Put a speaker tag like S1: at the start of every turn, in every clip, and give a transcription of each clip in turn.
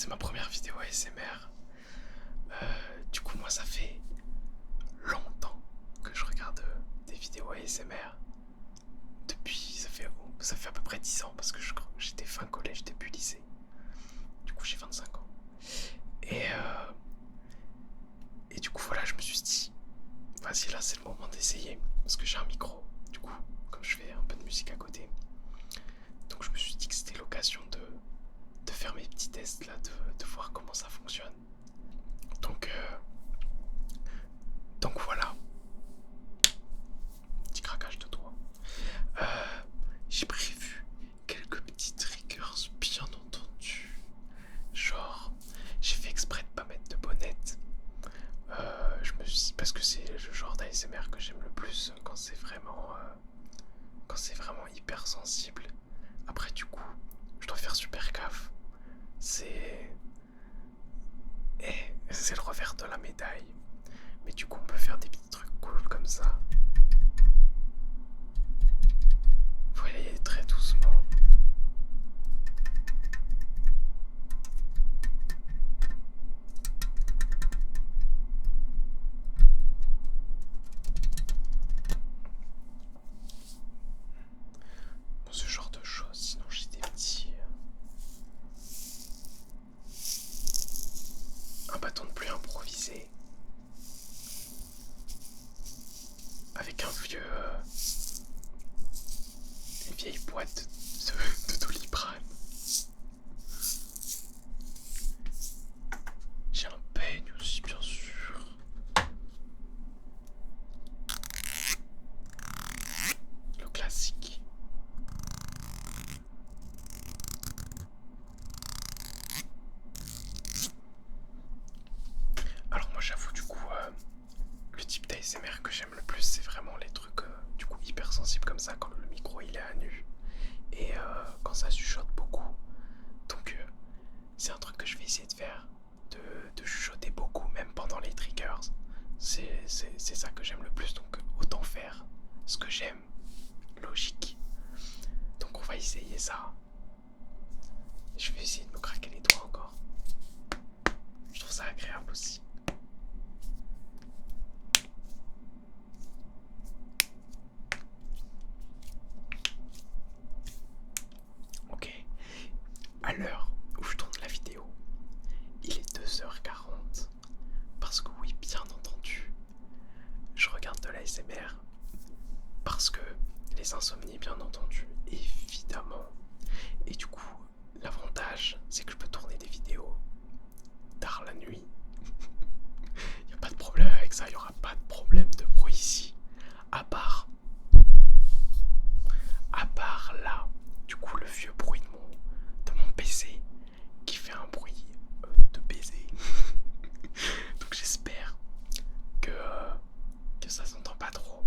S1: c'est ma première vidéo ASMR. Du coup, moi, ça fait longtemps que je regarde des vidéos ASMR. Depuis, ça fait à peu près 10 ans parce que j'étais fin collège, début lycée. Du coup, j'ai 25 ans. Et, euh, et du coup, voilà, je me suis dit, vas-y, là, c'est le moment d'essayer. Parce que j'ai un micro, du coup, comme je fais un peu de musique à côté. Donc, je me suis dit que c'était l'occasion de faire mes petits tests là, de voir comment ça fonctionne. Donc, euh, donc voilà, petit craquage de doigts. Euh, j'ai prévu quelques petits triggers, bien entendu. Genre, j'ai fait exprès de pas mettre de bonnette. Parce que c'est le genre d'ASMR que j'aime le plus quand c'est vraiment hyper sensible. Après, du coup, je dois faire super gaffe. C'est, c'est le revers de la médaille. Mais du coup, on peut faire des petits trucs cool comme ça. Faut y aller très doucement. Bon, ce genre de choses. Sinon, j'ai des petits. Un bâton de pluie improvisé. Avec une vieille boîte de Doliprane. J'ai un peigne aussi, bien sûr. Le classique. Alors moi j'avoue du coup le type d'ASMR que j'aime le plus c'est vraiment les trucs du coup hyper sensibles comme ça quand le micro il est à nu et quand ça chuchote beaucoup. Donc c'est un truc que je vais essayer de faire, de chuchoter beaucoup même pendant les triggers. C'est ça que j'aime le plus donc autant faire ce que j'aime, logique. Donc on va essayer ça. Je vais essayer de me craquer les doigts encore. Je trouve ça agréable aussi. Ok, à l'heure où je tourne la vidéo, il est 2h40. Parce que oui, bien entendu, je regarde de l'ASMR. Parce que les insomnies, bien entendu, évidemment. Et du coup, l'avantage, c'est que je peux tourner des vidéos tard la nuit. Il n'y a pas de problème avec ça, il n'y aura pas de problème de bruit ici. À part, à part là, du coup, le vieux bruit de mon PC qui fait un bruit de baiser. Donc j'espère que ça s'entend pas trop.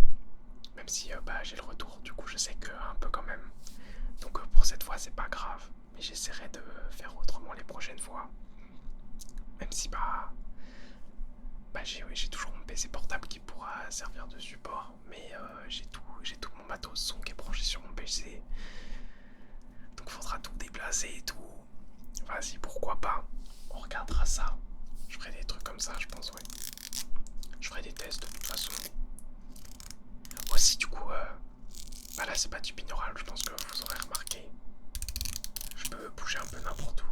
S1: Même si j'ai le retour, du coup je sais que un peu quand même. Donc pour cette fois c'est pas grave. Mais j'essaierai de faire autrement les prochaines fois. Même si j'ai toujours mon PC portable qui pourra servir de support. Mais j'ai tout mon matos son qui est branché sur mon PC. Donc faudra tout déplacer et tout. Vas-y, pourquoi pas. On regardera ça. Je ferai des trucs comme ça, je pense, ouais. Je ferai des tests de toute façon. Aussi, du coup, là c'est pas du binaural, je pense que vous aurez remarqué. Je peux bouger un peu n'importe où.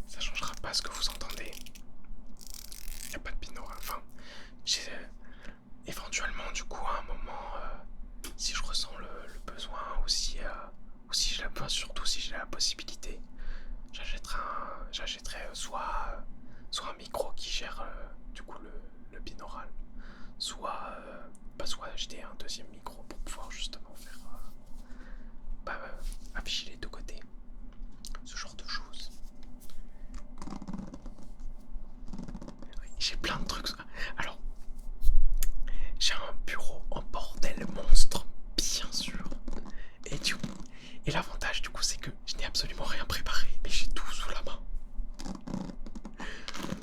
S1: Ça changera pas ce que vous entendez. Y a pas de binaural. Enfin, j'ai éventuellement, du coup, à un moment, si je ressens le besoin, ou si j'ai surtout si j'ai la possibilité, j'achèterai soit un micro qui gère du coup le binaural, soit acheter un deuxième micro pour pouvoir justement faire afficher les deux côtés, ce genre de choses. J'ai plein de trucs. Alors, j'ai un bureau en bordel monstre, bien sûr. Et l'avantage du coup c'est que je n'ai absolument rien préparé, mais j'ai tout sous la main.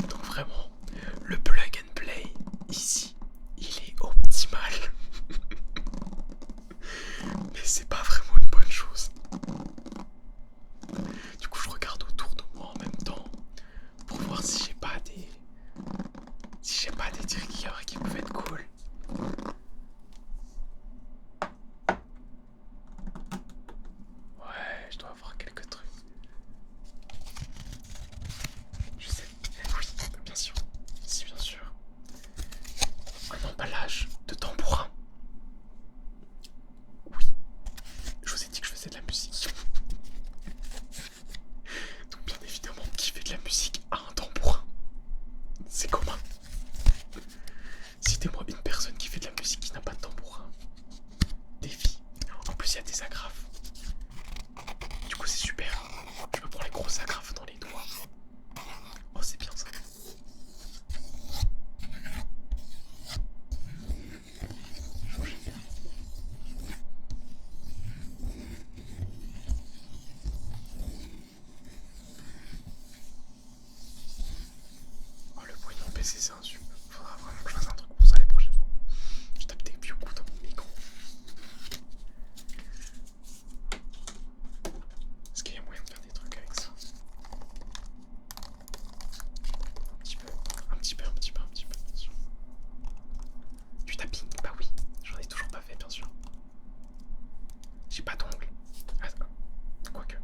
S1: Donc vraiment, le plug and play ici, il est optimal. Mais c'est pas vraiment une bonne chose. Du coup des agrafes. Du coup c'est super. Je me prends les grosses agrafes dans les doigts. Oh c'est bien ça. Oh le bruit de mon PC c'est un super. Faudra vraiment que je fasse un truc pour ça les prochaines fois. Je tape des vieux coups dans mon micro. Est-ce qu'il y a moyen de faire des trucs avec ça? Un petit peu, un petit peu, un petit peu, un petit peu, bien sûr. Du tapping, bah oui, j'en ai toujours pas fait, bien sûr. J'ai pas d'ongles. Ah, quoique.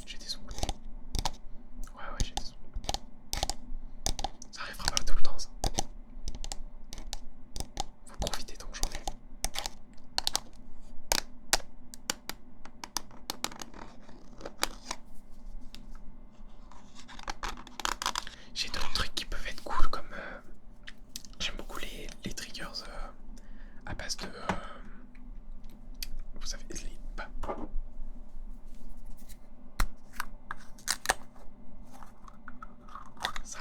S1: J'ai des ongles. Ouais, ouais, j'ai des ongles. Ça arrivera pas tout le temps, ça. Faut profiter tant que j'en ai. J'ai d'autres trucs qui peuvent être cool comme j'aime beaucoup les triggers à base de vous savez les bah, ça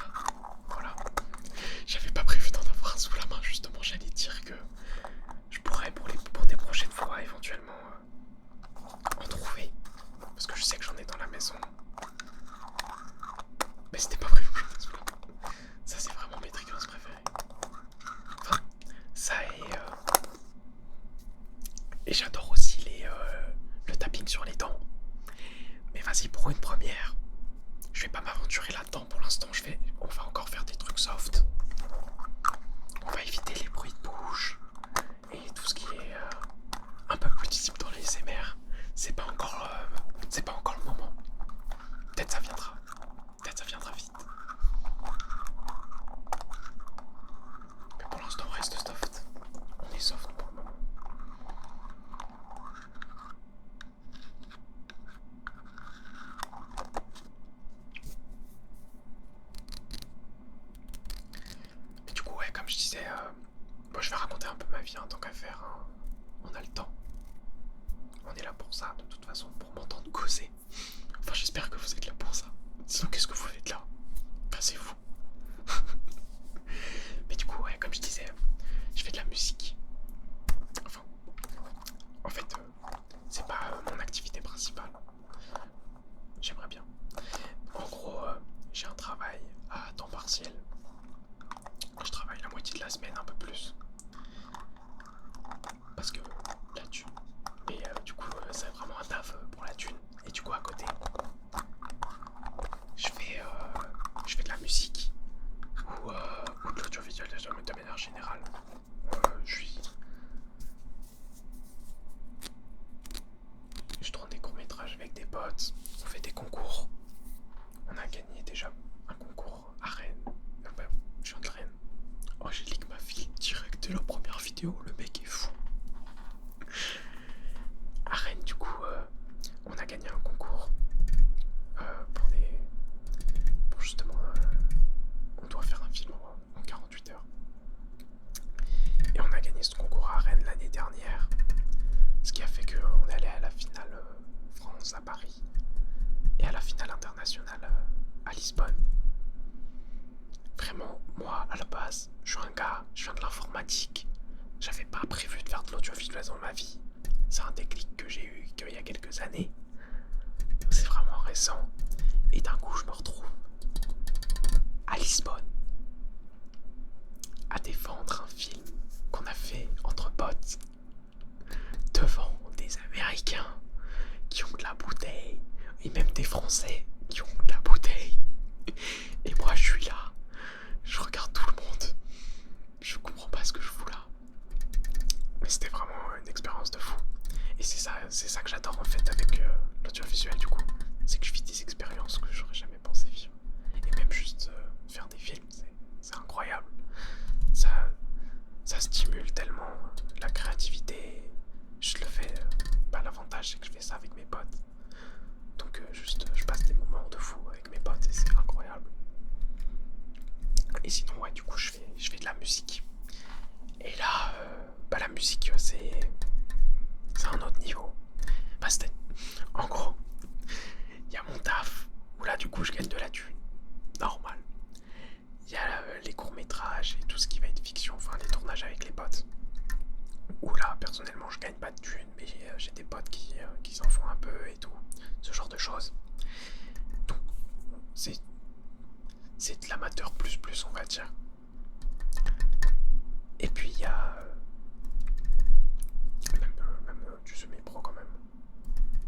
S1: voilà. J'avais pas prévu d'en avoir un sous la main justement, j'allais dire que je pourrais pour des prochaines fois éventuellement en trouver parce que je sais que j'en ai dans la maison. Mais c'était pas prévu que j'en ai sous la main. Ça c'est vraiment mes triggers préférés. Enfin, ça et j'adore aussi le tapping sur les dents. Mais vas-y pour une première. Je vais pas m'aventurer là-dedans pour l'instant. On va encore faire des trucs soft. On va éviter les bruits de bouche et tout ce qui est un peu plus visible dans les SMR. C'est pas encore le moment. Peut-être ça viendra. Peut-être ça viendra vite. Mais pour l'instant, on reste soft. On est soft pour le moment. Et du coup, ouais, comme je disais, moi je vais raconter un peu ma vie en tant qu'affaire. Hein. On a le temps. On est là pour ça, de toute façon, pour m'entendre causer. Enfin, j'espère que vous êtes là pour ça. Sinon, qu'est-ce que vous faites là? Enfin, c'est vous. Mais du coup, ouais, comme je disais, je fais de la musique. Enfin, en fait, c'est pas mon activité principale. J'aimerais bien. En gros, j'ai un travail à temps partiel. Je travaille la moitié de la semaine, un peu plus. Parce que la thune. Et du coup, c'est vraiment un taf pour la thune. Et du coup, à côté, je fais de la musique ou de l'audiovisuel de manière générale. Je tourne des courts-métrages avec des potes, on fait des concours. On a gagné déjà un concours à Rennes. Je viens de Rennes. Oh, j'ai leak ma fille direct de la première vidéo, le mec est fou. À Rennes, du coup, on a gagné un concours pour justement. On doit faire un film en 48 heures. Et on a gagné ce concours à Rennes l'année dernière. Ce qui a fait qu'on est allé à la finale France à Paris et à la finale internationale à Lisbonne. Vraiment, moi à la base, je suis un gars, je viens de l'informatique. J'avais pas prévu de faire de l'audiovisuel dans ma vie. C'est un déclic que j'ai eu il y a quelques années. C'est vraiment récent. Et d'un coup, je me retrouve à Lisbonne à défendre un film qu'on a fait entre potes devant des Américains qui ont de la bouteille et même des Français qui ont de la bouteille. Et moi, je suis là. Je regarde tout le monde. Je comprends pas ce que je fous là. Mais c'était vraiment une expérience de fou. Et c'est ça que j'adore en fait avec l'audiovisuel du coup. C'est que je vis des expériences que j'aurais jamais pensé vivre. Et même juste faire des films, c'est incroyable. Ça stimule tellement la créativité. Je le fais. L'avantage c'est que je fais ça avec mes potes. Donc je passe des moments de fou avec mes potes et c'est incroyable. Et sinon ouais du coup je fais de la musique. Et là la musique niveau. Enfin, en gros, il y a mon taf, où là du coup je gagne de la thune. Normal. Il y a les courts-métrages et tout ce qui va être fiction, enfin les tournages avec les potes. Où là, personnellement, je gagne pas de thunes, mais j'ai des potes qui s'en font un peu et tout. Ce genre de choses. Donc, c'est de l'amateur plus plus, on va dire. Et puis, il y a même du semi-pro quand même.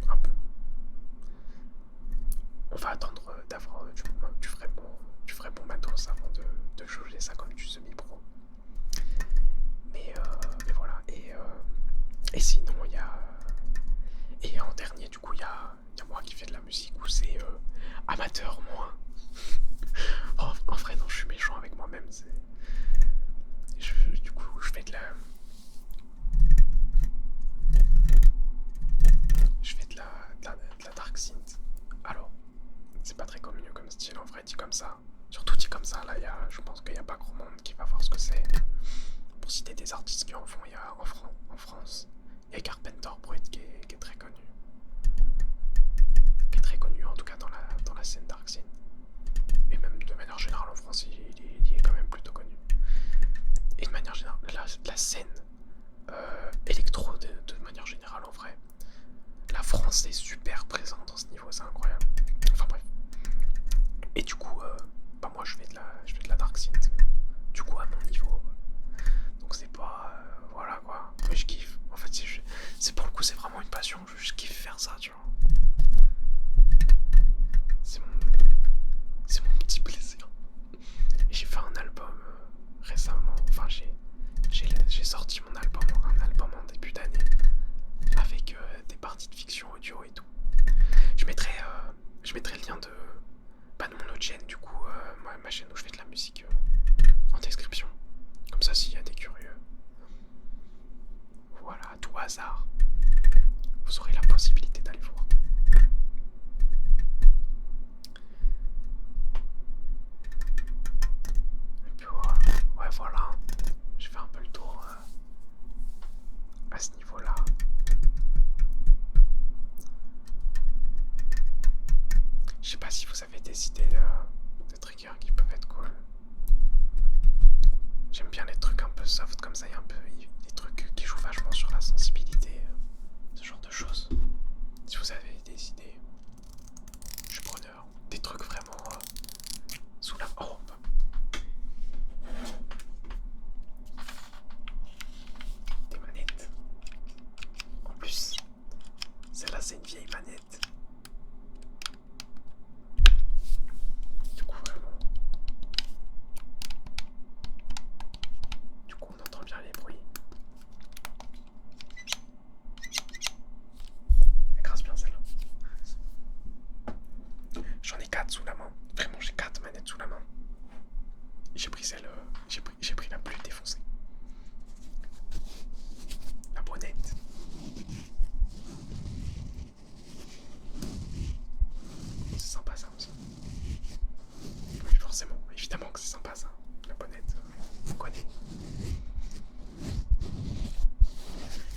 S1: Un peu. On va attendre d'avoir du vrai bon matos avant de jauger ça comme du semi-pro. Mais voilà. Et sinon, il y a... Et en dernier, du coup, il y a moi qui fais de la musique où c'est amateur, moi. En vrai, non, je suis méchant avec moi-même. Du coup, je fais de la... Je fais de la dark synth. Alors, c'est pas très connu comme style, en vrai, dit comme ça. Surtout dit comme ça, là, je pense qu'il n'y a pas grand monde qui va voir ce que c'est. Pour citer des artistes qui en font, il y a en France, il y a Carpenter Brut qui est très connu. Qui est très connu, en tout cas, dans la scène dark synth. Et même de manière générale en France, il est quand même plutôt connu. Et de manière générale, la scène électro, de manière générale en vrai, la France est super présente dans ce niveau, c'est incroyable. Enfin bref. Et du coup, moi je fais de la dark synth. Du coup, à mon niveau. Donc c'est pas. Voilà quoi. Mais je kiffe. En fait, c'est pour le coup, c'est vraiment une passion. Je kiffe faire ça, tu vois. C'est mon petit plaisir. Et j'ai fait un album récemment. Enfin, j'ai sorti un album en début d'année avec des parties de fiction audio et tout. Je mettrai le lien de mon autre chaîne, du coup, ma chaîne où je fais de la musique en description. Comme ça, s'il y a des curieux, voilà, à tout hasard, vous aurez la possibilité d'aller voir. Et puis ouais, voilà, j'ai fait un peu le tour à ce niveau-là. Je sais pas si vous avez des idées de triggers qui peuvent être cool. J'aime bien les trucs un peu soft comme ça, il y a un peu des trucs qui jouent vachement sur la sensibilité, ce genre de choses. Si vous avez des idées, je suis preneur. Des trucs vraiment sous la... Oh, des manettes. En plus, celle-là c'est une vieille manette. Du coup vraiment... Du coup on entend bien les bruits. Elle crasse bien celle-là. J'en ai 4 sous la main. Vraiment j'ai 4 manettes sous la main. J'ai pris j'ai pris la plus défoncée. La bonnette. C'est sympa ça aussi. Oui, forcément, évidemment que c'est sympa ça. La bonnette, on connaît.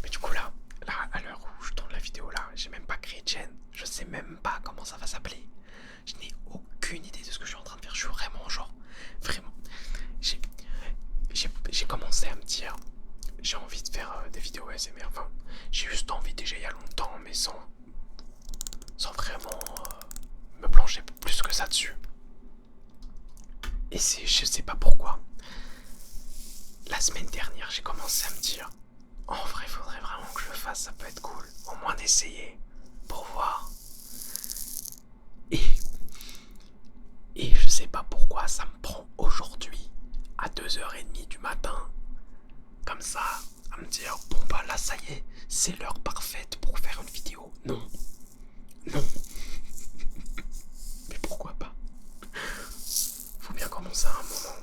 S1: Mais du coup là, à l'heure où je tourne la vidéo là, j'ai même pas créé de chaîne. Je sais même pas comment ça va s'appeler. Je n'ai aucune idée de ce que je suis en train de faire. Je suis vraiment genre... Vraiment... J'ai commencé à me dire... J'ai envie de faire des vidéos ASMR. Enfin, j'ai juste envie déjà il y a longtemps, mais sans vraiment me plancher plus que ça dessus. Et je sais pas pourquoi. La semaine dernière, j'ai commencé à me dire, en vrai, il faudrait vraiment que je le fasse, ça peut être cool. Au moins d'essayer, pour voir. Et je sais pas pourquoi ça me prend aujourd'hui, à 2h30 du matin, comme ça, à me dire, bon bah là ça y est, c'est l'heure parfaite pour faire une vidéo. Non. Non. Mais pourquoi pas? Faut bien commencer à un moment.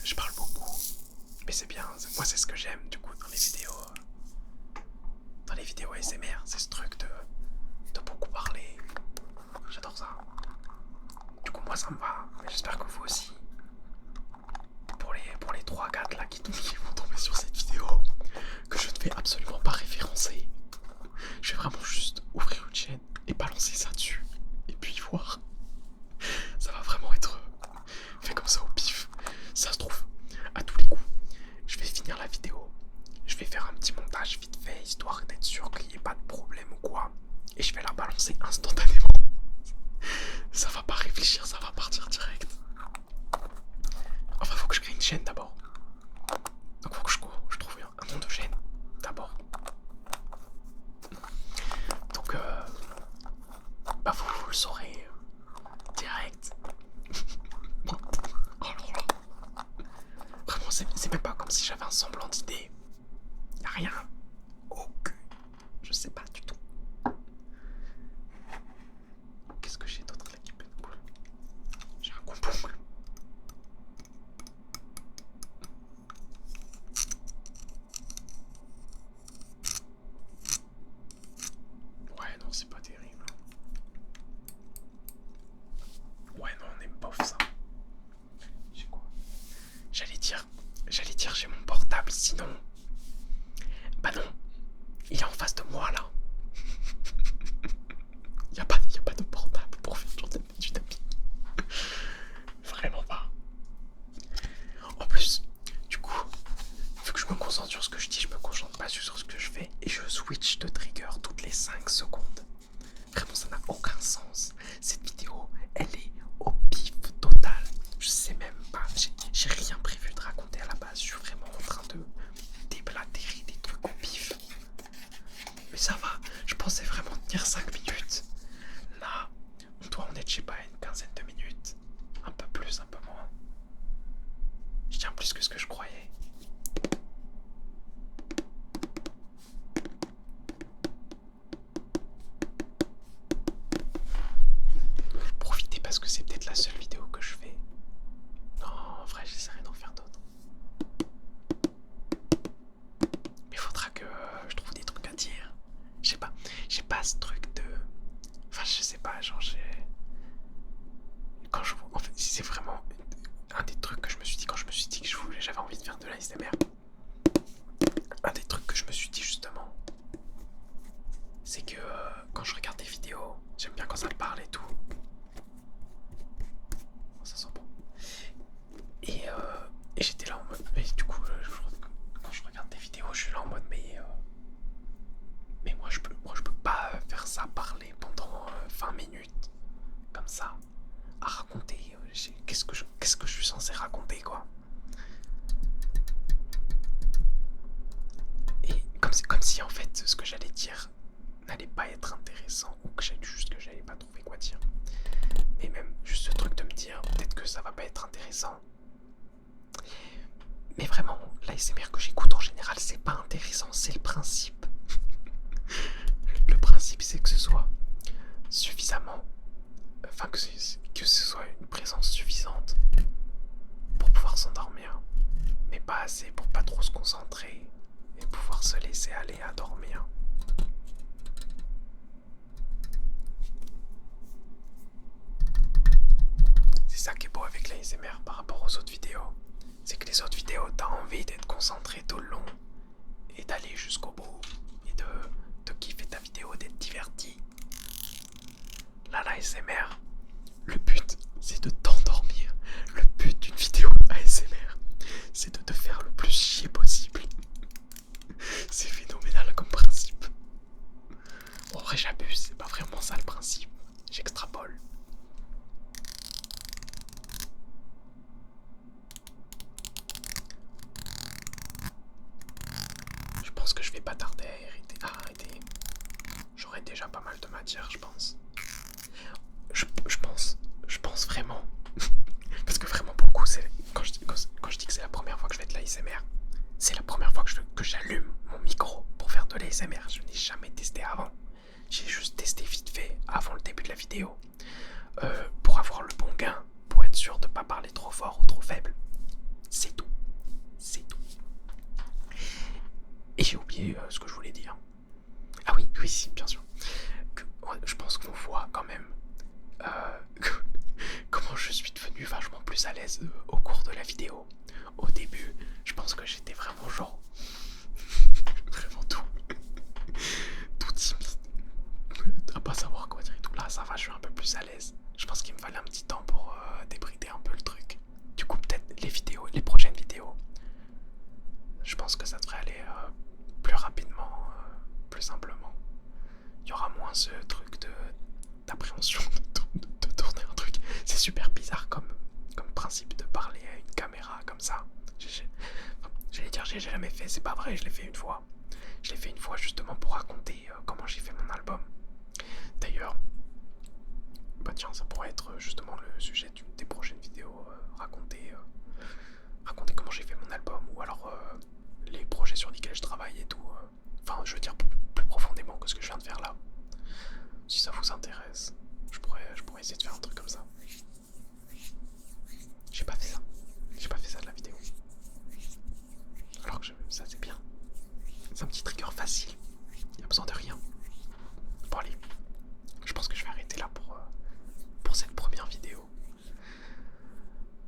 S1: Je parle beaucoup, mais c'est bien, moi c'est ce que j'aime du coup dans les vidéos. Dans les vidéos ASMR, c'est ce truc de beaucoup parler. J'adore ça. Du coup moi ça me va, mais j'espère que vous aussi. 3-4 là qui vont tomber sur cette vidéo, que je ne vais absolument pas référencer. Je vais vraiment juste ouvrir une chaîne et balancer ça dessus. Et puis voir. Ça va vraiment être fait comme ça au pif. Ça se trouve, à tous les coups, je vais finir la vidéo. Je vais faire un petit montage vite fait, histoire d'être sûr qu'il n'y ait pas de problème ou quoi. Et je vais la balancer instantanément. Ça va pas réfléchir, ça va partir direct. Enfin, faut que je crée une chaîne d'abord. Donc faut que je trouve un nom de chaîne d'abord. Donc bah vous le saurez direct. Oh là là. Vraiment c'est même pas comme si j'avais un semblant d'idée. Y'a rien. Aucune. Je sais pas du tout. Qu'est-ce que j'ai d'autre là qui peut être cool? J'ai un coupe-ongle. Ouais, non, c'est pas terrible. Ouais, non, on aime pas ça. J'ai quoi? J'allais dire, j'ai mon portable, sinon. Bah non, il est en face de moi là. Y a pas de portable pour faire du tapis. Vraiment pas. En plus, du coup, vu que je me concentre sur ce que je dis, je me concentre pas sur ce que je fais et je switch de trigger toutes les 5 secondes. Vraiment, ça n'a aucun sens. Cette vidéo, elle est au pif total. Je sais même pas, j'ai rien prévu de raconter à la base. Je suis vraiment en train de déblatérer des trucs au pif. Mais ça va, je pensais vraiment tenir 5 minutes. Là, on doit en être, je sais pas, une quinzaine de minutes. Un peu plus, un peu moins. Je tiens plus que ce que je croyais. Profitez parce que c'est peut-être la seule vidéo que je fais. Non, en vrai, j'essaierai d'en faire d'autres. Mais faudra que je trouve des trucs à dire. Je sais pas, j'ai pas ce truc de... Enfin, je sais pas, genre j'ai... En fait, c'est vraiment un des trucs que je me suis dit quand je me suis dit que j'avais envie de faire de l'ASMR. Un des trucs que je me suis dit justement, c'est que quand je regarde des vidéos, j'aime bien quand ça parle et tout. Ça sent bon. Et j'étais là en mode... Mais du coup, quand je regarde des vidéos, je suis là en mode... Mais moi je peux pas faire ça, parler pendant 20 minutes. Comme ça. À raconter. Qu'est-ce que je suis censé raconter, quoi? Et comme si en fait ce que j'allais dire n'allait pas être intéressant, ou que j'allais pas trouver quoi dire. Mais même juste ce truc de me dire peut-être que ça va pas être intéressant. Mais vraiment, l'ASMR que j'écoute en général, c'est pas intéressant, c'est le principe. Le principe, c'est que ce soit suffisamment... Enfin, que ce soit une présence suffisante pour pouvoir s'endormir, mais pas assez pour pas trop se concentrer et pouvoir se laisser aller à dormir. C'est ça qui est beau avec l'ASMR par rapport aux autres vidéos. C'est que les autres vidéos, t'as envie d'être concentré tout le long et d'aller jusqu'au bout et de kiffer ta vidéo, d'être diverti. Là, l'ASMR, le but, c'est de t'endormir. Le but d'une vidéo ASMR, c'est de te faire le plus chier possible. C'est phénoménal comme principe. Bon, en vrai, j'abuse, c'est pas vraiment ça le principe. J'extrapole. Je pense que je vais pas tarder à arrêter. J'aurai déjà pas mal de matière, je pense. Je pense vraiment. Parce que vraiment, pour le coup, quand je dis que c'est la première fois que je fais de l'ASMR, c'est la première fois que j'allume mon micro pour faire de l'ASMR. Je n'ai jamais testé avant. J'ai juste testé vite fait avant le début de la vidéo. Pour avoir le bon gain, pour être sûr de ne pas parler trop fort ou trop faible. C'est tout. C'est tout. Et j'ai oublié ce que je voulais dire. Ah oui, si, bien sûr. Je pense qu'on voit quand même comment je suis devenu vachement plus à l'aise au cours de la vidéo. Au début, je pense que j'étais vraiment genre vraiment tout timide, à pas savoir quoi dire et tout. Là, ça va, je suis un peu plus à l'aise. Je pense qu'il me fallait un petit temps pour débrider un peu le truc. Du coup, peut-être les prochaines vidéos, je pense que ça devrait aller plus rapidement, plus simplement. Il y aura moins ce truc d'appréhension de tourner un truc. C'est super bizarre comme principe de parler à une caméra comme ça. J'allais dire j'ai jamais fait, c'est pas vrai, je l'ai fait une fois. Je l'ai fait une fois justement pour raconter comment j'ai fait mon album. D'ailleurs, bah tiens, ça pourrait être justement le sujet des prochaines vidéos, raconter comment j'ai fait mon album ou alors les projets sur lesquels je travaille et tout. Enfin, je veux dire plus profondément que ce que je viens de faire là. Si ça vous intéresse, je pourrais essayer de faire un truc comme ça. J'ai pas fait ça. J'ai pas fait ça de la vidéo. Alors que ça c'est bien. C'est un petit trigger facile. Il y a besoin de rien. Bon allez, je pense que je vais arrêter là pour cette première vidéo.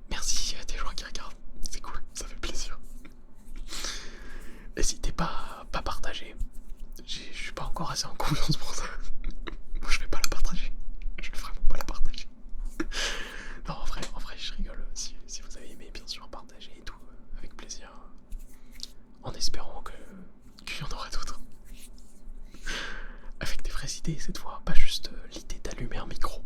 S1: Merci à des gens qui regardent. C'est cool, ça fait plaisir. N'hésitez pas à partager. Je suis pas encore assez en confiance pour ça. Moi je vais pas la partager. Je vais vraiment pas la partager. Non, en vrai, je rigole. Si vous avez aimé, bien sûr, partager et tout, avec plaisir. En espérant qu'il y en aura d'autres. Avec des vraies idées cette fois, pas juste l'idée d'allumer un micro